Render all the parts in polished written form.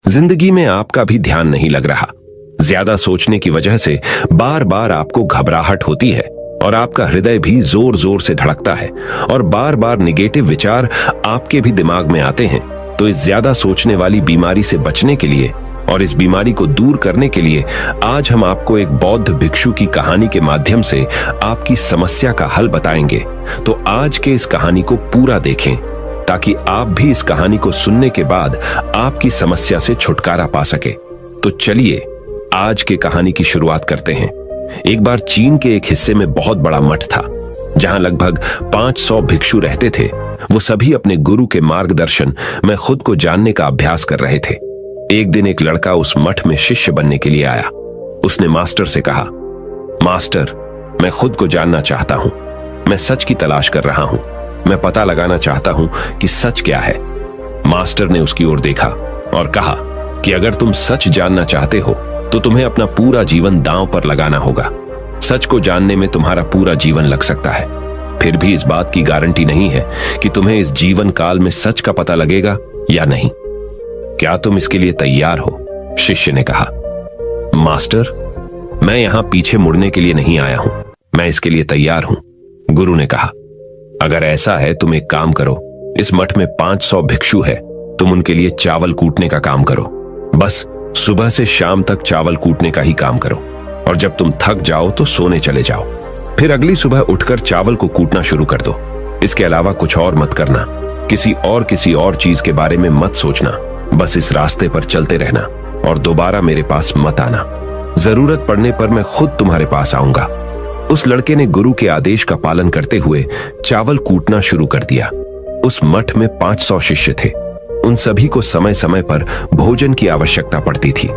जिंदगी में आपका भी ध्यान नहीं लग रहा। ज्यादा सोचने की वजह से बार बार आपको घबराहट होती है और आपका हृदय भी जोर जोर से धड़कता है और बार बार निगेटिव विचार आपके भी दिमाग में आते हैं। तो इस ज्यादा सोचने वाली बीमारी से बचने के लिए और इस बीमारी को दूर करने के लिए आज हम आपको एक बौद्ध भिक्षु की कहानी के माध्यम से आपकी समस्या का हल बताएंगे। तो आज के इस कहानी को पूरा देखें ताकि आप भी इस कहानी को सुनने के बाद आपकी समस्या से छुटकारा पा सके। तो चलिए आज के कहानी की शुरुआत करते हैं। एक बार चीन के एक हिस्से में बहुत बड़ा मठ था जहां लगभग 500 भिक्षु रहते थे। वो सभी अपने गुरु के मार्गदर्शन में खुद को जानने का अभ्यास कर रहे थे। एक दिन एक लड़का उस मठ में शिष्य बनने के लिए आया। उसने मास्टर से कहा, मास्टर, मैं खुद को जानना चाहता हूं। मैं सच की तलाश कर रहा हूं। मैं पता लगाना चाहता हूं कि सच क्या है। मास्टर ने उसकी ओर देखा और कहा कि अगर तुम सच जानना चाहते हो तो तुम्हें अपना पूरा जीवन दांव पर लगाना होगा। सच को जानने में तुम्हारा पूरा जीवन लग सकता है, फिर भी इस बात की गारंटी नहीं है कि तुम्हें इस जीवन काल में सच का पता लगेगा या नहीं। क्या तुम इसके लिए तैयार हो? शिष्य ने कहा। मास्टर, मैं यहां पीछे मुड़ने के लिए नहीं आया हूं। मैं इसके लिए तैयार हूं। गुरु ने कहा, अगर ऐसा है तुम एक काम करो। इस मठ में 500 भिक्षु है। तुम उनके लिए चावल कूटने का काम करो। बस सुबह से शाम तक चावल कूटने का ही काम करो और जब तुम थक जाओ तो सोने चले जाओ। फिर अगली सुबह उठकर चावल को कूटना शुरू कर दो। इसके अलावा कुछ और मत करना। किसी और चीज के बारे में मत सोचना। बस इस रास्ते पर चलते रहना और दोबारा मेरे पास मत आना। जरूरत पड़ने पर मैं खुद तुम्हारे पास आऊंगा। उस लड़के ने गुरु के आदेश का पालन करते हुए चावल कूटना शुरू कर दिया। उस मठ में 500 शिष्य थे। उन सभी को समय समय पर भोजन की आवश्यकता पड़ती थी,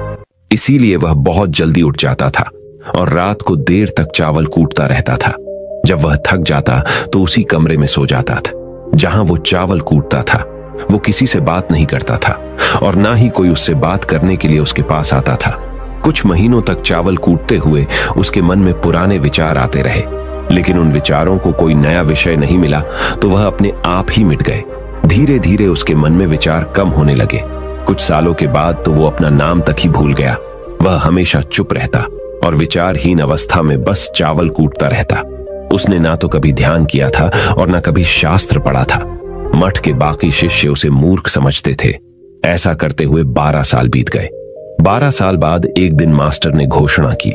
इसीलिए वह बहुत जल्दी उठ जाता था और रात को देर तक चावल कूटता रहता था। जब वह थक जाता तो उसी कमरे में सो जाता था जहां वो चावल कूटता था। वो किसी से बात नहीं करता था और ना ही कोई उससे बात करने के लिए उसके पास आता था। कुछ महीनों तक चावल कूटते हुए उसके मन में पुराने विचार आते रहे, लेकिन उन विचारों को कोई नया विषय नहीं मिला तो वह अपने आप ही मिट गए। धीरे धीरे उसके मन में विचार कम होने लगे। कुछ सालों के बाद तो वो अपना नाम तक ही भूल गया। वह हमेशा चुप रहता और विचारहीन अवस्था में बस चावल कूटता रहता। उसने ना तो कभी ध्यान किया था और ना कभी शास्त्र पढ़ा था। मठ के बाकी शिष्य उसे मूर्ख समझते थे। ऐसा करते हुए 12 साल बीत गए। 12 साल बाद एक दिन मास्टर ने घोषणा की,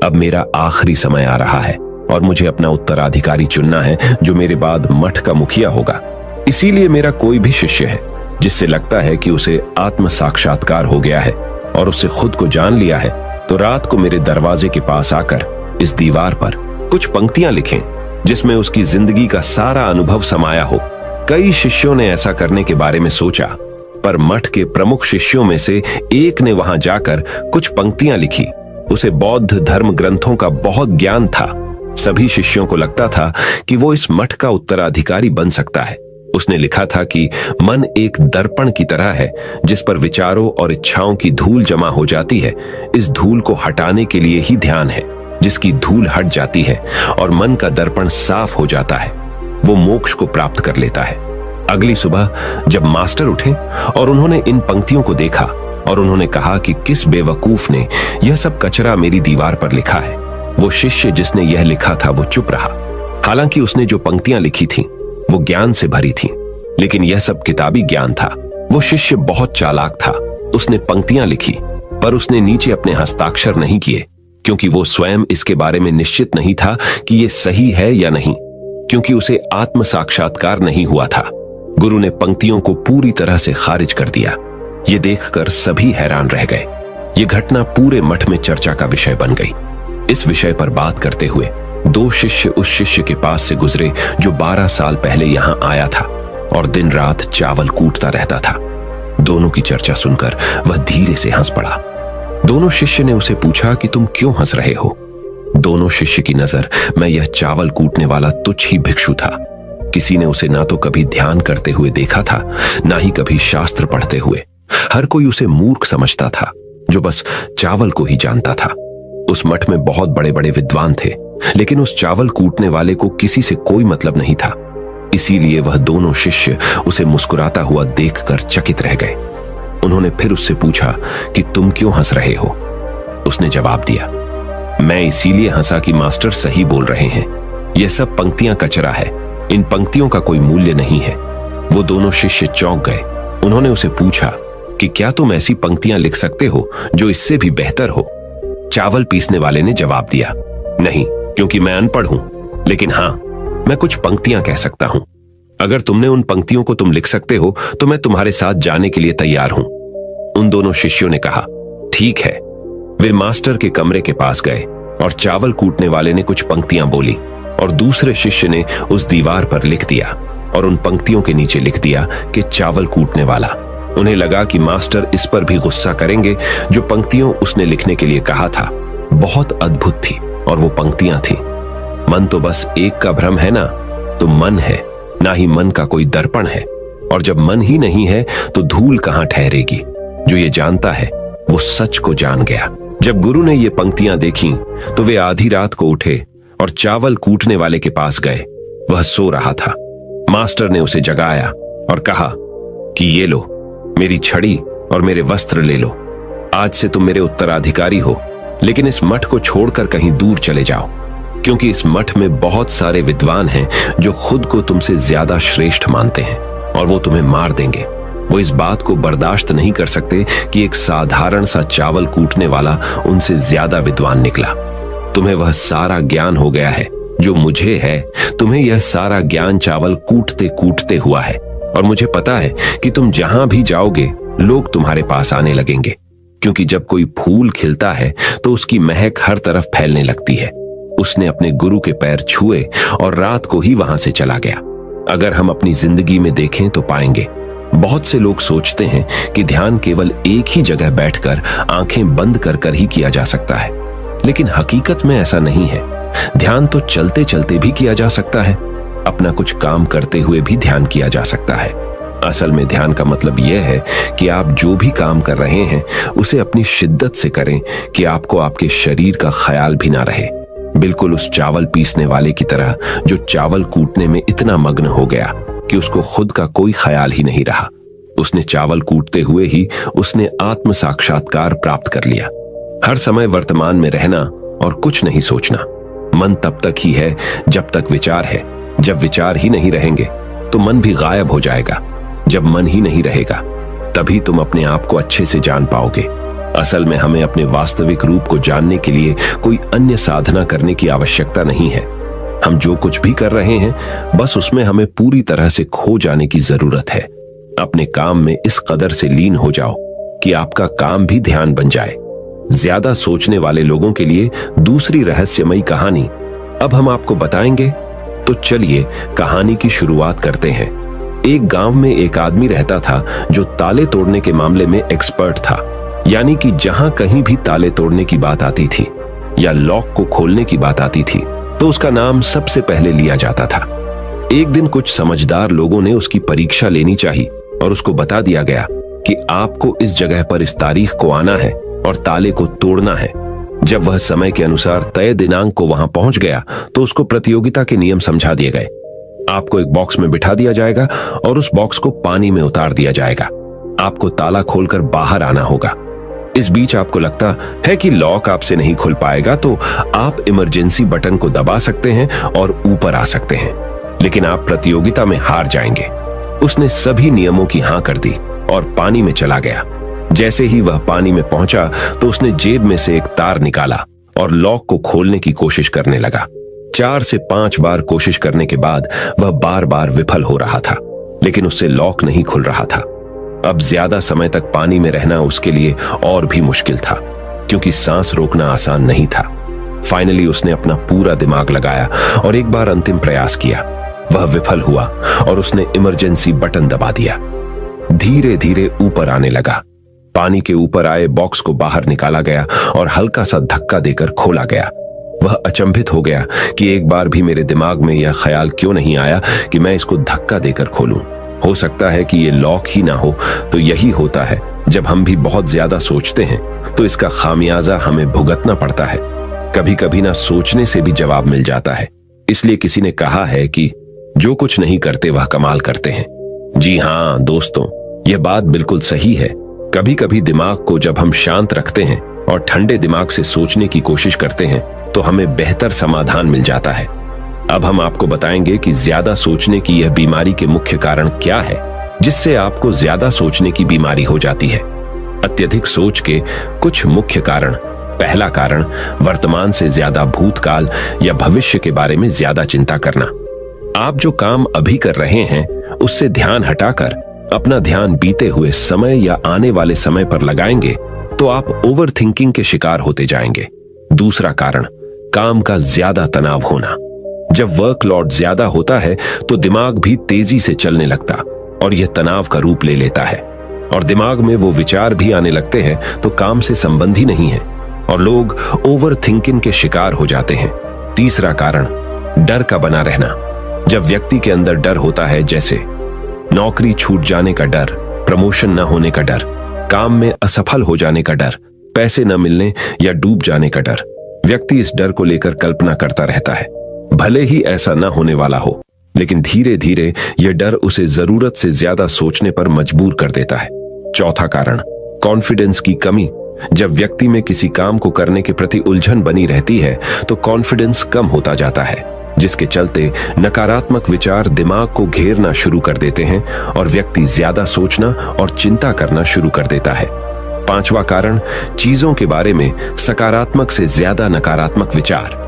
अब मेरा आखिरी समय आ रहा है और मुझे अपना उत्तराधिकारी चुनना है जो मेरे बाद मठ का मुखिया होगा। इसीलिए मेरा कोई भी शिष्य है जिससे लगता है कि उसे आत्म साक्षात्कार हो गया है और उससे खुद को जान लिया है, तो रात को मेरे दरवाजे के पास आकर इस दीवार पर कुछ पंक्तियां लिखें जिसमें उसकी जिंदगी का सारा अनुभव समाया हो। कई शिष्यों ने ऐसा करने के बारे में सोचा, पर मठ के प्रमुख शिष्यों में से एक ने वहां जाकर कुछ पंक्तियां लिखी। उसे बौद्ध धर्म ग्रंथों का बहुत ज्ञान था। सभी शिष्यों को लगता था कि वो इस मठ का उत्तराधिकारी बन सकता है। उसने लिखा था कि मन एक दर्पण की तरह है जिस पर विचारों और इच्छाओं की धूल जमा हो जाती है। इस धूल को हटाने के लिए ही ध्यान है। जिसकी धूल हट जाती है और मन का दर्पण साफ हो जाता है, वो मोक्ष को प्राप्त कर लेता है। अगली सुबह जब मास्टर उठे और उन्होंने इन पंक्तियों को देखा और उन्होंने कहा कि किस बेवकूफ ने यह सब कचरा मेरी दीवार पर लिखा है। वो शिष्य जिसने यह लिखा था वो चुप रहा। हालांकि उसने जो पंक्तियां लिखी थीं वो ज्ञान से भरी थीं, लेकिन यह सब किताबी ज्ञान था। वो शिष्य बहुत चालाक था। उसने पंक्तियां लिखी पर उसने नीचे अपने हस्ताक्षर नहीं किए, क्योंकि वो स्वयं इसके बारे में निश्चित नहीं था कि ये सही है या नहीं, क्योंकि उसे आत्म साक्षात्कार नहीं हुआ था। गुरु ने पंक्तियों को पूरी तरह से खारिज कर दिया। ये देखकर सभी हैरान रह गए। ये घटना पूरे मठ में चर्चा का विषय बन गई। इस विषय पर बात करते हुए 2 शिष्य उस शिष्य के पास से गुजरे जो 12 साल पहले यहां आया था और दिन रात चावल कूटता रहता था। दोनों की चर्चा सुनकर वह धीरे से हंस पड़ा। दोनों शिष्य ने उसे पूछा कि तुम क्यों हंस रहे हो? दोनों शिष्य की नजर में यह चावल कूटने वाला तुच्छ ही भिक्षु था। किसी ने उसे ना तो कभी ध्यान करते हुए देखा था, ना ही कभी शास्त्र पढ़ते हुए। हर कोई उसे मूर्ख समझता था जो बस चावल को ही जानता था। उस मठ में बहुत बड़े बड़े विद्वान थे, लेकिन उस चावल कूटने वाले को किसी से कोई मतलब नहीं था। इसीलिए वह दोनों शिष्य उसे मुस्कुराता हुआ देखकर चकित रह गए। उन्होंने फिर उससे पूछा कि तुम क्यों हंस रहे हो। उसने जवाब दिया, मैं इसीलिए हंसा कि मास्टर सही बोल रहे हैं, यह सब पंक्तियां कचरा है, इन पंक्तियों का कोई मूल्य नहीं है। वो दोनों शिष्य चौंक गए। उन्होंने उसे पूछा कि क्या तुम ऐसी पंक्तियां लिख सकते हो जो इससे भी बेहतर हो। चावल पीसने वाले ने जवाब दिया, नहीं, क्योंकि मैं अनपढ़ हूं, लेकिन हां, मैं कुछ पंक्तियां कह सकता हूं। अगर तुमने उन पंक्तियों को तुम लिख सकते हो तो मैं तुम्हारे साथ जाने के लिए तैयार हूं। उन दोनों शिष्यों ने कहा, ठीक है। वे मास्टर के कमरे के पास गए और चावल कूटने वाले ने कुछ पंक्तियां बोली और दूसरे शिष्य ने उस दीवार पर लिख दिया और उन पंक्तियों के नीचे लिख दिया कि चावल कूटने वाला। उन्हें लगा कि मास्टर इस पर भी गुस्सा करेंगे। जो पंक्तियों उसने लिखने के लिए कहा था बहुत अद्भुत थी और वो पंक्तियां थी, मन तो बस एक का भ्रम है ना, तो मन है, ना ही मन का कोई दर्पण है, और जब मन ही नहीं है तो धूल कहां ठहरेगी। जो ये जानता है वो सच को जान गया। जब गुरु ने ये पंक्तियां देखी तो वे आधी रात को उठे और चावल कूटने वाले के पास गए। वह सो रहा था। मास्टर ने उसे जगाया और कहा कि ये लो, मेरी छड़ी और मेरे वस्त्र ले लो। आज से तुम मेरे उत्तराधिकारी हो, लेकिन इस मठ को छोड़कर कहीं दूर चले जाओ, क्योंकि इस मठ में बहुत सारे विद्वान हैं जो खुद को तुमसे ज्यादा श्रेष्ठ मानते हैं और वो तुम्हें मार देंगे। वो इस बात को बर्दाश्त नहीं कर सकते कि एक साधारण सा चावल कूटने वाला उनसे ज्यादा विद्वान निकला। तुम्हें वह सारा ज्ञान हो गया है जो मुझे है। तुम्हें यह सारा ज्ञान चावल कूटते कूटते हुआ है, और मुझे पता है कि तुम जहां भी जाओगे लोग तुम्हारे पास आने लगेंगे, क्योंकि जब कोई फूल खिलता है तो उसकी महक हर तरफ फैलने लगती है। उसने अपने गुरु के पैर छुए और रात को ही वहां से चला गया। अगर हम अपनी जिंदगी में देखें तो पाएंगे बहुत से लोग सोचते हैं कि ध्यान केवल एक ही जगह बैठकर आंखें बंद कर कर ही किया जा सकता है, लेकिन हकीकत में ऐसा नहीं है। ध्यान तो चलते चलते भी किया जा सकता है, अपना कुछ काम करते हुए भी ध्यान किया जा सकता है। असल में ध्यान का मतलब यह है कि आप जो भी काम कर रहे हैं उसे अपनी शिद्दत से करें कि आपको आपके शरीर का ख्याल भी ना रहे। बिल्कुल उस चावल पीसने वाले की तरह जो चावल कूटने में इतना मग्न हो गया कि उसको खुद का कोई ख्याल ही नहीं रहा। उसने चावल कूटते हुए ही उसने आत्म साक्षात्कार प्राप्त कर लिया। हर समय वर्तमान में रहना और कुछ नहीं सोचना। मन तब तक ही है जब तक विचार है। जब विचार ही नहीं रहेंगे तो मन भी गायब हो जाएगा। जब मन ही नहीं रहेगा तभी तुम अपने आप को अच्छे से जान पाओगे। असल में हमें अपने वास्तविक रूप को जानने के लिए कोई अन्य साधना करने की आवश्यकता नहीं है। हम जो कुछ भी कर रहे हैं बस उसमें हमें पूरी तरह से खो जाने की जरूरत है। अपने काम में इस कदर से लीन हो जाओ कि आपका काम भी ध्यान बन जाए। ज्यादा सोचने वाले लोगों के लिए दूसरी रहस्यमयी कहानी अब हम आपको बताएंगे, तो चलिए कहानी की शुरुआत करते हैं। एक गांव में एक आदमी रहता था जो ताले तोड़ने के मामले में एक्सपर्ट था, यानी कि जहां कहीं भी ताले तोड़ने की बात आती थी या लॉक को खोलने की बात आती थी तो उसका नाम सबसे पहले लिया जाता था। एक दिन कुछ समझदार लोगों ने उसकी परीक्षा लेनी चाहिए और उसको बता दिया गया कि आपको इस जगह पर इस तारीख को आना है और ताले को तोड़ना है। जब वह समय के अनुसार तय दिनांक को वहां पहुंच गया तो उसको प्रतियोगिता के नियम समझा दिए गए। आपको एक बॉक्स में बिठा दिया जाएगा और उस बॉक्स को पानी में उतार दिया जाएगा। आपको ताला खोलकर बाहर आना होगा। इस बीच आपको लगता है कि लॉक आपसे नहीं खुल पाएगा तो आप इमरजेंसी बटन को दबा सकते हैं और ऊपर आ सकते हैं, लेकिन आप प्रतियोगिता में हार जाएंगे। उसने सभी नियमों की हां कर दी और पानी में चला गया। जैसे ही वह पानी में पहुंचा तो उसने जेब में से एक तार निकाला और लॉक को खोलने की कोशिश करने लगा। 4 से 5 बार कोशिश करने के बाद वह बार बार विफल हो रहा था, लेकिन उससे लॉक नहीं खुल रहा था। अब ज्यादा समय तक पानी में रहना उसके लिए और भी मुश्किल था, क्योंकि सांस रोकना आसान नहीं था। फाइनली उसने अपना पूरा दिमाग लगाया और एक बार अंतिम प्रयास किया। वह विफल हुआ और उसने इमरजेंसी बटन दबा दिया। धीरे धीरे ऊपर आने लगा। पानी के ऊपर आए बॉक्स को बाहर निकाला गया और हल्का सा धक्का देकर खोला गया। वह अचंभित हो गया कि एक बार भी मेरे दिमाग में यह ख्याल क्यों नहीं आया कि मैं इसको धक्का देकर खोलूं। हो सकता है कि ये लॉक ही ना हो। तो यही होता है, जब हम भी बहुत ज्यादा सोचते हैं तो इसका खामियाजा हमें भुगतना पड़ता है। कभी कभी ना सोचने से भी जवाब मिल जाता है। इसलिए किसी ने कहा है कि जो कुछ नहीं करते वह कमाल करते हैं। जी हाँ दोस्तों, यह बात बिल्कुल सही है। कभी कभी दिमाग को जब हम शांत रखते हैं और ठंडे दिमाग से सोचने की कोशिश करते हैं तो हमें बेहतर समाधान मिल जाता है। अब हम आपको बताएंगे कि ज्यादा सोचने की यह बीमारी के मुख्य कारण क्या है, जिससे आपको ज्यादा सोचने की बीमारी हो जाती है। अत्यधिक सोच के कुछ मुख्य कारण। पहला कारण, वर्तमान से ज्यादा भूतकाल या भविष्य के बारे में ज्यादा चिंता करना। आप जो काम अभी कर रहे हैं उससे ध्यान हटाकर अपना ध्यान बीते हुए समय या आने वाले समय पर लगाएंगे तो आप ओवर थिंकिंग के शिकार होते जाएंगे। दूसरा कारण, काम का ज्यादा तनाव होना। जब वर्कलोड ज्यादा होता है तो दिमाग भी तेजी से चलने लगता और यह तनाव का रूप ले लेता है और दिमाग में वो विचार भी आने लगते हैं तो काम से संबंधी नहीं है और लोग ओवर थिंकिंग के शिकार हो जाते हैं। तीसरा कारण, डर का बना रहना। जब व्यक्ति के अंदर डर होता है, जैसे नौकरी छूट जाने का डर, प्रमोशन न होने का डर, काम में असफल हो जाने का डर, पैसे न मिलने या डूब जाने का डर, व्यक्ति इस डर को लेकर कल्पना करता रहता है। भले ही ऐसा न होने वाला हो, लेकिन धीरे धीरे यह डर उसे जरूरत से ज्यादा सोचने पर मजबूर कर देता है। चौथा कारण, कॉन्फिडेंस की कमी। जब व्यक्ति में किसी काम को करने के प्रति उलझन बनी रहती है तो कॉन्फिडेंस कम होता जाता है, जिसके चलते नकारात्मक विचार दिमाग को घेरना शुरू कर देते हैं और व्यक्ति ज्यादा सोचना और चिंता करना शुरू कर देता है। पांचवा कारण, चीजों के बारे में सकारात्मक से ज्यादा नकारात्मक विचार।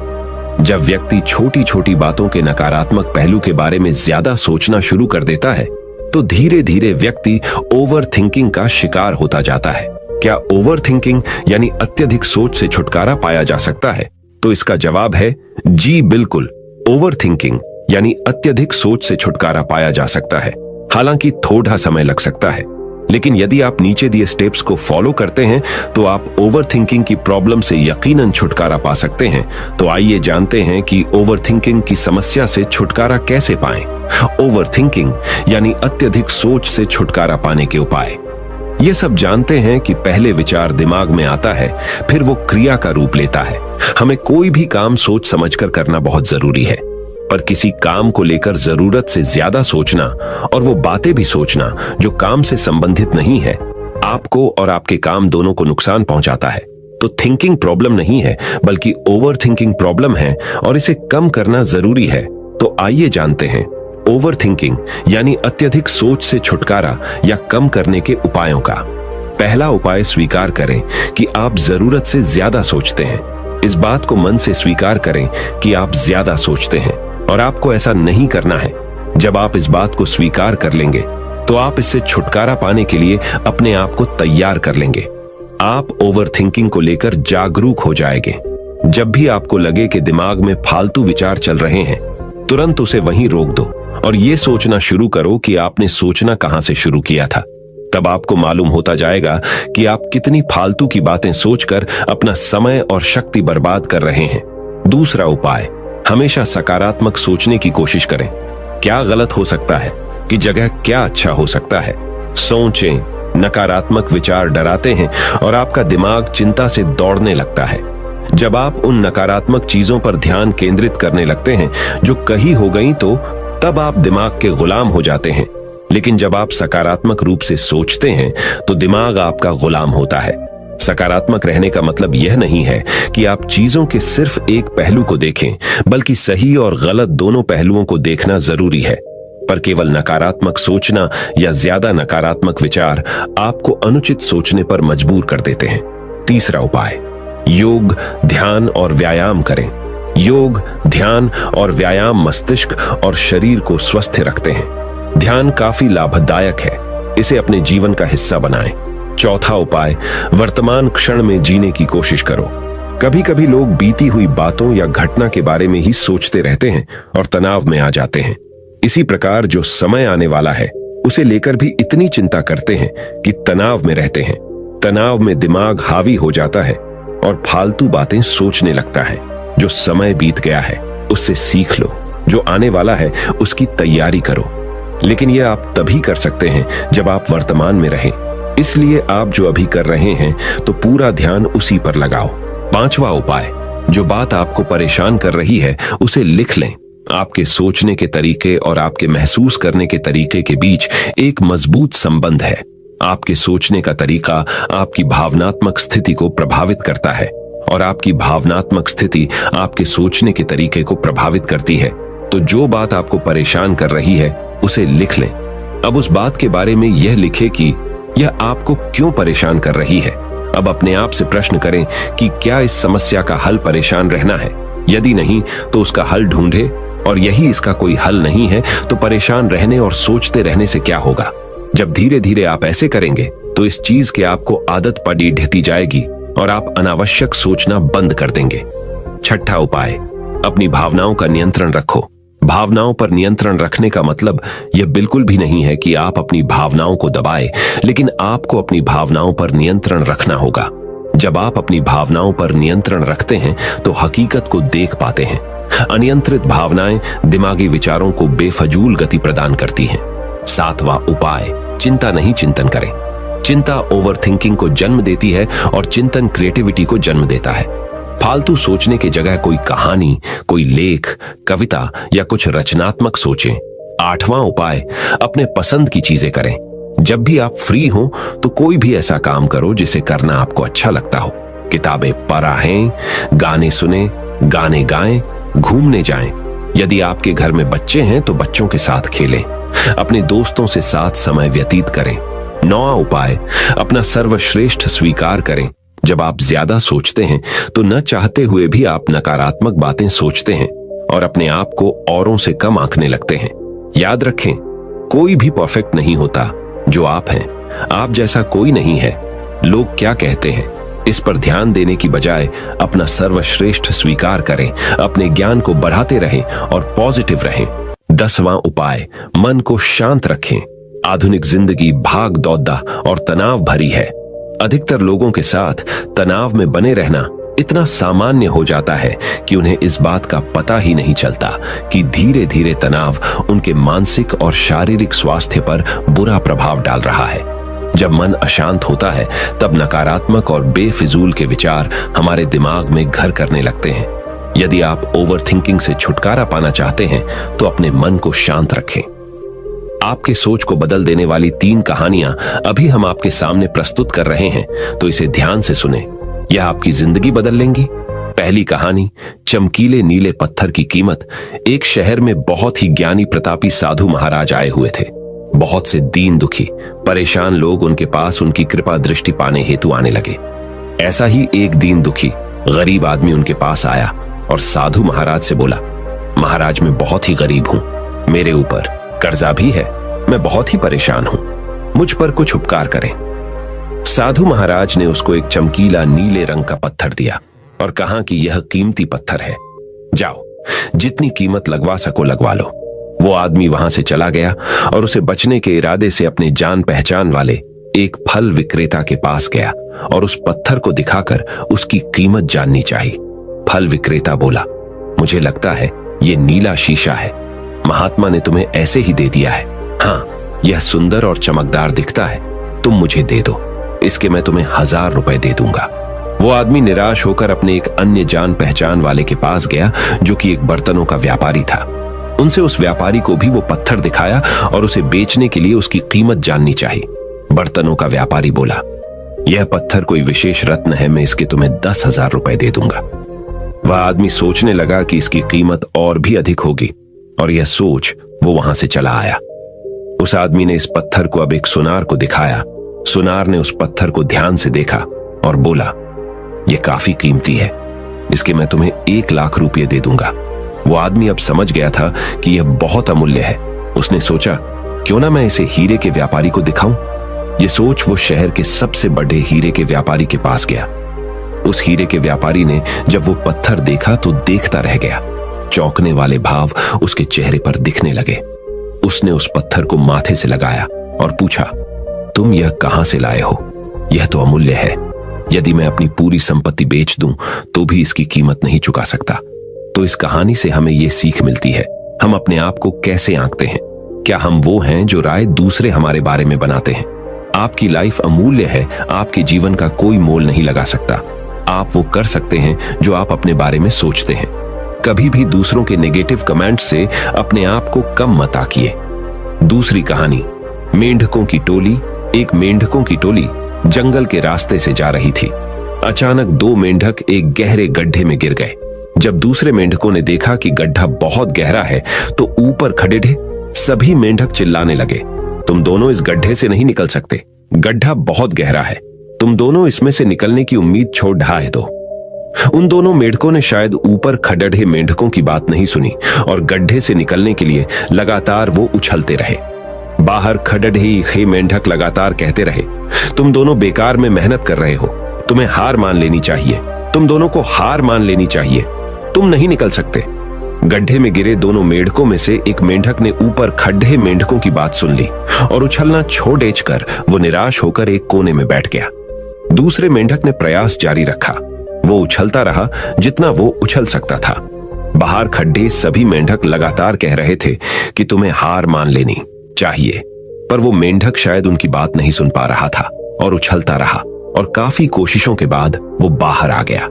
जब व्यक्ति छोटी छोटी बातों के नकारात्मक पहलू के बारे में ज्यादा सोचना शुरू कर देता है तो धीरे धीरे व्यक्ति ओवर थिंकिंग का शिकार होता जाता है। क्या ओवर थिंकिंग यानी अत्यधिक सोच से छुटकारा पाया जा सकता है? तो इसका जवाब है जी बिल्कुल। ओवर थिंकिंग यानी अत्यधिक सोच से छुटकारा पाया जा सकता है, हालांकि थोड़ा समय लग सकता है, लेकिन यदि आप नीचे दिए स्टेप्स को फॉलो करते हैं तो आप ओवर थिंकिंग की प्रॉब्लम से यकीनन छुटकारा पा सकते हैं। तो आइए जानते हैं कि ओवर थिंकिंग की समस्या से छुटकारा कैसे पाएं। ओवर थिंकिंग यानी अत्यधिक सोच से छुटकारा पाने के उपाय। ये सब जानते हैं कि पहले विचार दिमाग में आता है, फिर वो क्रिया का रूप लेता है। हमें कोई भी काम सोच समझकर करना बहुत जरूरी है, पर किसी काम को लेकर जरूरत से ज्यादा सोचना और वो बातें भी सोचना जो काम से संबंधित नहीं है, आपको और आपके काम दोनों को नुकसान पहुंचाता है। तो थिंकिंग प्रॉब्लम नहीं है, बल्कि ओवर थिंकिंग प्रॉब्लम है और इसे कम करना जरूरी है। तो आइए जानते हैं ओवर थिंकिंग यानी अत्यधिक सोच से छुटकारा या कम करने के उपायों का। पहला उपाय, स्वीकार करें कि आप जरूरत से ज्यादा सोचते हैं। इस बात को मन से स्वीकार करें कि आप ज्यादा सोचते हैं और आपको ऐसा नहीं करना है। जब आप इस बात को स्वीकार कर लेंगे तो आप इससे छुटकारा पाने के लिए अपने आप को तैयार कर लेंगे। आप ओवर थिंकिंग को लेकर जागरूक हो जाएंगे। जब भी आपको लगे कि दिमाग में फालतू विचार चल रहे हैं, तुरंत उसे वहीं रोक दो और ये सोचना शुरू करो कि आपने सोचना कहां से शुरू किया था। तब आपको मालूम होता जाएगा कि आप कितनी फालतू की बातें सोचकर अपना समय और शक्ति बर्बाद कर रहे हैं। दूसरा उपाय, हमेशा सकारात्मक सोचने की कोशिश करें। क्या गलत हो सकता है कि जगह क्या अच्छा हो सकता है। सोचें। नकारात्मक विचार डराते हैं और आपका दिमाग चिंता से दौड़ने लगता है। जब आप उन नकारात्मक चीजों पर ध्यान केंद्रित करने लगते हैं जो कहीं हो गई, तो तब आप दिमाग के गुलाम हो जाते हैं। लेकिन जब आप सकारात्मक रूप से सोचते हैं तो दिमाग आपका गुलाम होता है। सकारात्मक रहने का मतलब यह नहीं है कि आप चीजों के सिर्फ एक पहलू को देखें, बल्कि सही और गलत दोनों पहलुओं को देखना जरूरी है। पर केवल नकारात्मक सोचना या ज्यादा नकारात्मक विचार आपको अनुचित सोचने पर मजबूर कर देते हैं। तीसरा उपाय, योग, ध्यान और व्यायाम करें। योग, ध्यान और व्यायाम मस्तिष्क और शरीर को स्वस्थ रखते हैं। ध्यान काफी लाभदायक है, इसे अपने जीवन का हिस्सा बनाएं। चौथा उपाय, वर्तमान क्षण में जीने की कोशिश करो। कभी कभी लोग बीती हुई बातों या घटना के बारे में ही सोचते रहते हैं और तनाव में आ जाते हैं। इसी प्रकार जो समय आने वाला है उसे लेकर भी इतनी चिंता करते हैं कि तनाव में रहते हैं। तनाव में दिमाग हावी हो जाता है और फालतू बातें सोचने लगता है। जो समय बीत गया है उससे सीख लो, जो आने वाला है उसकी तैयारी करो। लेकिन यह आप तभी कर सकते हैं जब आप वर्तमान में रहें। इसलिए आप जो अभी कर रहे हैं तो पूरा ध्यान उसी पर लगाओ। पांचवा उपाय, जो बात आपको परेशान कर रही है उसे लिख लें। आपके सोचने के तरीके और आपके महसूस करने के तरीके के बीच एक मजबूत संबंध है। आपके सोचने का तरीका आपकी भावनात्मक स्थिति को प्रभावित करता है और आपकी भावनात्मक स्थिति आपके सोचने के तरीके को प्रभावित करती है। तो जो बात आपको परेशान कर रही है उसे लिख लें। अब उस बात के बारे में यह लिखें कि यह आपको क्यों परेशान कर रही है। अब अपने आप से प्रश्न करें कि क्या इस समस्या का हल परेशान रहना है। यदि नहीं तो उसका हल ढूंढे, और यही इसका कोई हल नहीं है तो परेशान रहने और सोचते रहने से क्या होगा। जब धीरे धीरे आप ऐसे करेंगे तो इस चीज की आपको आदत पड़ी ढहती जाएगी और आप अनावश्यक सोचना बंद कर देंगे। छठा उपाय, अपनी भावनाओं का नियंत्रण रखो। भावनाओं पर नियंत्रण रखने का मतलब यह बिल्कुल भी नहीं है कि आप अपनी भावनाओं को दबाएं, लेकिन आपको अपनी भावनाओं पर नियंत्रण रखना होगा। जब आप अपनी भावनाओं पर नियंत्रण रखते हैं तो हकीकत को देख पाते हैं। अनियंत्रित भावनाएं दिमागी विचारों को बेफजूल गति प्रदान करती हैं। सातवां उपाय, चिंता नहीं चिंतन करें। चिंता ओवरथिंकिंग को जन्म देती है और चिंतन क्रिएटिविटी को जन्म देता है। फालतू सोचने की जगह कोई कहानी, कोई लेख, कविता या कुछ रचनात्मक सोचें। आठवां उपाय, अपने पसंद की चीजें करें। जब भी आप फ्री हो तो कोई भी ऐसा काम करो जिसे करना आपको अच्छा लगता हो। किताबें पढ़ें, गाने सुने, गाने गाएं, घूमने जाएं। यदि आपके घर में बच्चे हैं तो बच्चों के साथ खेलें। अपने दोस्तों से साथ समय व्यतीत करें। नौवां उपाय, अपना सर्वश्रेष्ठ स्वीकार करें। जब आप ज्यादा सोचते हैं तो न चाहते हुए भी आप नकारात्मक बातें सोचते हैं और अपने आप को औरों से कम आंकने लगते हैं। याद रखें, कोई भी परफेक्ट नहीं होता। जो आप हैं, आप जैसा कोई नहीं है। लोग क्या कहते हैं इस पर ध्यान देने की बजाय अपना सर्वश्रेष्ठ स्वीकार करें, अपने ज्ञान को बढ़ाते रहें और पॉजिटिव रहें। 10वां उपाय, मन को शांत रखें। आधुनिक जिंदगी भाग दौड़ और तनाव भरी है। अधिकतर लोगों के साथ तनाव में बने रहना इतना सामान्य हो जाता है कि उन्हें इस बात का पता ही नहीं चलता कि धीरे धीरे तनाव उनके मानसिक और शारीरिक स्वास्थ्य पर बुरा प्रभाव डाल रहा है। जब मन अशांत होता है तब नकारात्मक और बेफिजूल के विचार हमारे दिमाग में घर करने लगते हैं। यदि आप ओवरथिंकिंग से छुटकारा पाना चाहते हैं तो अपने मन को शांत रखें। आपके सोच को बदल देने वाली 3 कहानियां अभी हम आपके सामने प्रस्तुत कर रहे हैं, तो इसे ध्यान से सुने। यह आपकी जिंदगी बदल लेंगी। पहली कहानी, चमकीले नीले पत्थर की कीमत। एक शहर में बहुत ही ज्ञानी प्रतापी साधु महाराज आए हुए थे। बहुत से दीन दुखी परेशान लोग उनके पास उनकी कृपा दृष्टि पाने हेतु आने लगे। ऐसा ही एक दीन दुखी गरीब आदमी उनके पास आया और साधु महाराज से बोला, महाराज मैं बहुत ही गरीब हूं, मेरे ऊपर कर्जा भी है, मैं बहुत ही परेशान हूं, मुझ पर कुछ उपकार करें। साधु महाराज ने उसको एक चमकीला नीले रंग का पत्थर दिया और कहा कि यह कीमती पत्थर है, जाओ जितनी कीमत लगवा सको लगवा लो। वो आदमी वहां से चला गया और उसे बचने के इरादे से अपने जान पहचान वाले एक फल विक्रेता के पास गया और उस पत्थर को दिखाकर उसकी कीमत जाननी चाहिए। फल विक्रेता बोला, मुझे लगता है ये नीला शीशा है, महात्मा ने तुम्हें ऐसे ही दे दिया है। हाँ, यह सुंदर और चमकदार दिखता है, तुम मुझे दे दो, इसके मैं तुम्हें 1000 रुपए दे दूंगा। वो आदमी निराश होकर अपने एक अन्य जान पहचान वाले के पास गया जो कि एक बर्तनों का व्यापारी था। उनसे उस व्यापारी को भी वो पत्थर दिखाया और उसे बेचने के लिए उसकी कीमत जाननी चाहिए। बर्तनों का व्यापारी बोला, यह पत्थर कोई विशेष रत्न है, मैं इसके तुम्हें 10,000 रुपए दे दूंगा। वह आदमी सोचने लगा कि इसकी कीमत और भी अधिक होगी और यह सोच वो वहां से चला आया। उस आदमी ने इस पत्थर को अब एक सुनार को दिखाया। सुनार ने उस पत्थर को ध्यान से देखा और बोला, यह काफी कीमती है, इसके मैं तुम्हें 1 लाख रुपये दे दूंगा। वो आदमी अब समझ गया था कि यह बहुत अमूल्य है। उसने सोचा, क्यों ना मैं इसे हीरे के व्यापारी को दिखाऊं। यह सोच वो शहर के सबसे बड़े हीरे के व्यापारी के पास गया। उस हीरे के व्यापारी ने जब वो पत्थर देखा तो देखता रह गया। चौंकने वाले भाव उसके चेहरे पर दिखने लगे। उसने उस पत्थर को माथे से लगाया और पूछा, तुम यह कहां से लाए हो? यह तो अमूल्य है, यदि मैं अपनी पूरी संपत्ति बेच दूं तो भी इसकी कीमत नहीं चुका सकता। तो इस कहानी से हमें यह सीख मिलती है, हम अपने आप को कैसे आंकते हैं। क्या हम वो हैं जो राय दूसरे हमारे बारे में बनाते हैं? आपकी लाइफ अमूल्य है, आपके जीवन का कोई मोल नहीं लगा सकता। आप वो कर सकते हैं जो आप अपने बारे में सोचते हैं। कभी भी दूसरों के नेगेटिव कमेंट से अपने आप को कम मत आंकिए। दूसरी कहानी, मेंढकों की टोली एक मेंढकों की टोली जंगल के रास्ते से जा रही थी। अचानक दो मेंढक एक गहरे गड्ढे में गिर गए। जब दूसरे मेंढकों ने देखा कि गड्ढा बहुत गहरा है तो ऊपर खड़े सभी मेंढक चिल्लाने लगे, तुम दोनों इस गड्ढे से नहीं निकल सकते, गड्ढा बहुत गहरा है, तुम दोनों इसमें से निकलने की उम्मीद छोड़ ढाए दो। उन दोनों मेंढकों ने शायद ऊपर खड़े मेंढकों की बात नहीं सुनी और गड्ढे से निकलने के लिए लगातार वो उछलते रहे। बाहर खड़े मेंढक लगातार कहते रहे, तुम दोनों बेकार में मेहनत कर रहे हो, तुम्हें हार मान लेनी चाहिए, तुम दोनों को हार मान लेनी चाहिए, तुम नहीं निकल सकते। गड्ढे में गिरे दोनों मेंढकों में से एक मेंढक ने ऊपर खड़े मेंढकों की बात सुन ली और उछलना छोड़ कर वो निराश होकर एक कोने में बैठ गया। दूसरे मेंढक ने प्रयास जारी रखा। वो उछलता रहा जितना वो उछल सकता था। बाहर खड्डे सभी मेंढक लगातार कह रहे थे कि तुम्हें हार मान लेनी चाहिए, पर वो मेंढक शायद उनकी बात नहीं सुन पा रहा था और उछलता रहा और काफी कोशिशों के बाद वो बाहर आ गया।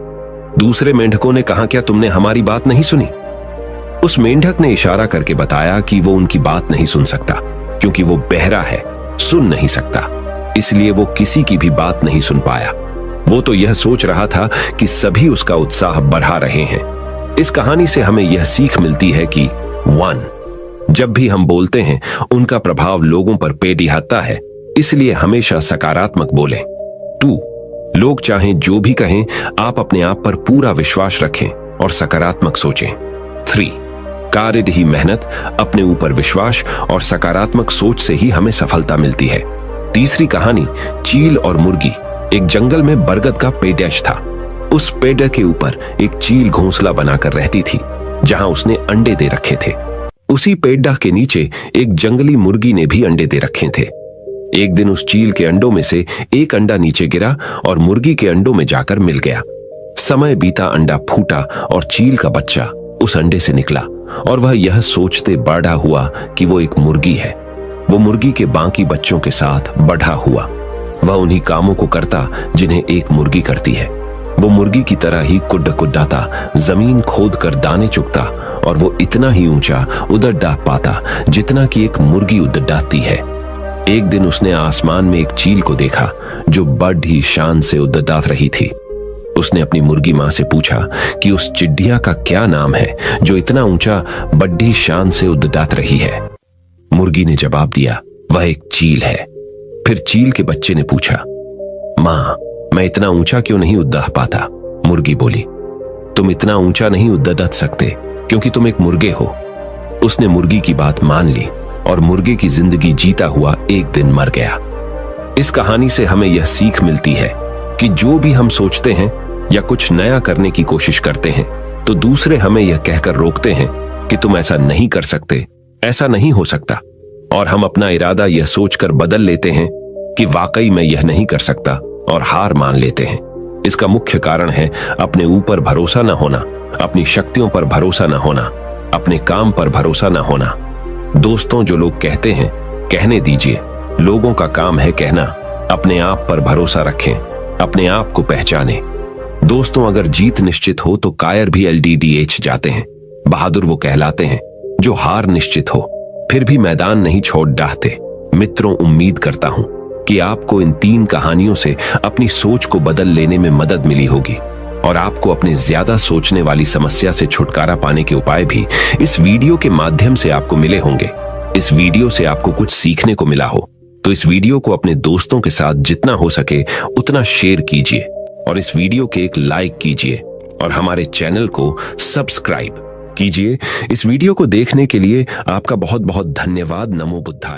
दूसरे मेंढकों ने कहा, क्या तुमने हमारी बात नहीं सुनी? उस मेंढक ने इशारा करके बताया कि वो उनकी बात नहीं सुन सकता क्योंकि वो बहरा है, सुन नहीं सकता, इसलिए वो किसी की भी बात नहीं सुन पाया। वो तो यह सोच रहा था कि सभी उसका उत्साह बढ़ा रहे हैं। इस कहानी से हमें यह सीख मिलती है कि 1. जब भी हम बोलते हैं उनका प्रभाव लोगों पर पेड़िहाता है, इसलिए हमेशा सकारात्मक बोलें। 2. लोग चाहें जो भी कहें, आप अपने आप पर पूरा विश्वास रखें और सकारात्मक सोचें। 3. कार्य ही मेहनत, अपने ऊपर विश्वास और सकारात्मक सोच से ही हमें सफलता मिलती है। तीसरी कहानी, चील और मुर्गी। एक जंगल में बरगद का पेड़ था। उस पेड़ के ऊपर एक चील घोंसला बनाकर रहती थी जहां उसने अंडे दे रखे थे। उसी पेड़ के नीचे एक जंगली मुर्गी ने भी अंडे दे रखे थे। एक दिन उस चील के अंडों में से एक अंडा नीचे गिरा और मुर्गी के अंडों में जाकर मिल गया। समय बीता, अंडा फूटा और चील का बच्चा उस अंडे से निकला और वह यह सोचते बड़ा हुआ कि वो एक मुर्गी है। वो मुर्गी के बाकी बच्चों के साथ बढ़ा हुआ। वह उन्हीं कामों को करता जिन्हें एक मुर्गी करती है। वो मुर्गी की तरह ही कुड्डाता, जमीन खोद कर दाने चुगता और वो इतना ही ऊंचा उड़द डाह पाता जितना कि एक मुर्गी उड़द डाहती है। एक दिन उसने आसमान में एक चील को देखा जो बड़ी शान से उड़द डाह रही थी। उसने अपनी मुर्गी मां से पूछा कि उस चिड़िया का क्या नाम है जो इतना ऊंचा बड़ी शान से उड़द डाह रही है। मुर्गी ने जवाब दिया, वह एक चील है। फिर चील के बच्चे ने पूछा, मां, मैं इतना ऊंचा क्यों नहीं उड़ पाता? मुर्गी बोली, तुम इतना ऊंचा नहीं उड़ सकते क्योंकि तुम एक मुर्गे हो। उसने मुर्गी की बात मान ली और मुर्गे की जिंदगी जीता हुआ एक दिन मर गया। इस कहानी से हमें यह सीख मिलती है कि जो भी हम सोचते हैं या कुछ नया करने की कोशिश करते हैं तो दूसरे हमें यह कहकर रोकते हैं कि तुम ऐसा नहीं कर सकते, ऐसा नहीं हो सकता, और हम अपना इरादा यह सोचकर बदल लेते हैं कि वाकई मैं यह नहीं कर सकता और हार मान लेते हैं। इसका मुख्य कारण है अपने ऊपर भरोसा न होना, अपनी शक्तियों पर भरोसा न होना, अपने काम पर भरोसा न होना। दोस्तों, जो लोग कहते हैं कहने दीजिए, लोगों का काम है कहना। अपने आप पर भरोसा रखें, अपने आप को पहचानें। दोस्तों, अगर जीत निश्चित हो तो कायर भी LDDH जाते हैं। बहादुर वो कहलाते हैं जो हार निश्चित हो फिर भी मैदान नहीं छोड़ डाहते। मित्रों, उम्मीद करता हूं कि आपको इन 3 कहानियों से अपनी सोच को बदल लेने में मदद मिली होगी और आपको अपने ज्यादा सोचने वाली समस्या से छुटकारा पाने के उपाय भी इस वीडियो के माध्यम से आपको मिले होंगे। इस वीडियो से आपको कुछ सीखने को मिला हो तो इस वीडियो को अपने दोस्तों के साथ जितना हो सके उतना शेयर कीजिए और इस वीडियो के एक लाइक कीजिए और हमारे चैनल को सब्सक्राइब कीजिए। इस वीडियो को देखने के लिए आपका बहुत बहुत धन्यवाद। नमो बुद्धाय।